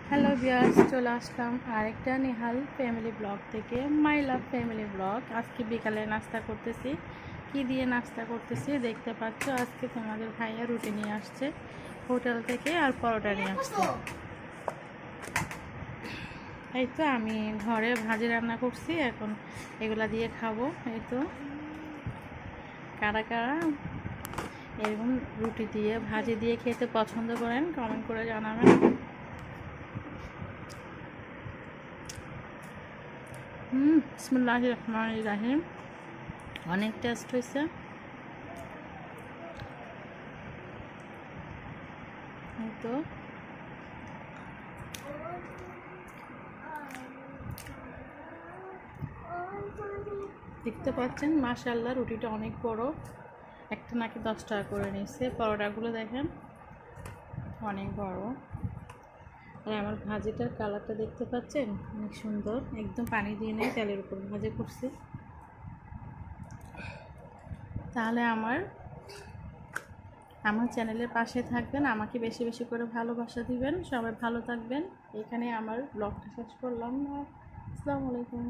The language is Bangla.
হ্যালো ভিউয়ার্স, চলে আসলাম আরেকটা নিহাল ফ্যামিলি ব্লগ থেকে। মাই লাভ ফ্যামিলি ব্লগ। আজকে বিকালে নাস্তা করতেছি। কি দিয়ে নাস্তা করতেছি দেখতে পাচ্ছ। আজকে তোমাদের ভাইয়া রুটি নিয়ে আসছে হোটেল থেকে, আর পরোটা নিয়ে আসছে। এই তো আমি ঘরে ভাজি রান্না করছি, এখন এগুলা দিয়ে খাবো। এই তো কারা কারা এরকম রুটি দিয়ে ভাজি দিয়ে খেতে পছন্দ করেন কমেন্ট করে জানাবেন। বিসমিল্লাহির রহমানির রহিম। অনেক টেস্ট হয়েছে। তো দেখতে পাচ্ছেন মাশাআল্লাহ, রুটিটা অনেক বড়। একটা নাকি 10 টাকা করে নিচ্ছে। পরোটাগুলো দেখেন অনেক বড়। আর আমার ভাজিটার কালারটা দেখতে পাচ্ছেন অনেক সুন্দর, একদম পানি দিয়ে নেই, তেলের উপর ভাজি করছি। তাহলে আমার চ্যানেলের পাশে থাকবেন, আমাকে বেশি বেশি করে ভালোবাসা দিবেন। সবাই ভালো থাকবেন। এখানে আমার ব্লগটা শেষ করলাম। আসসালামু আলাইকুম।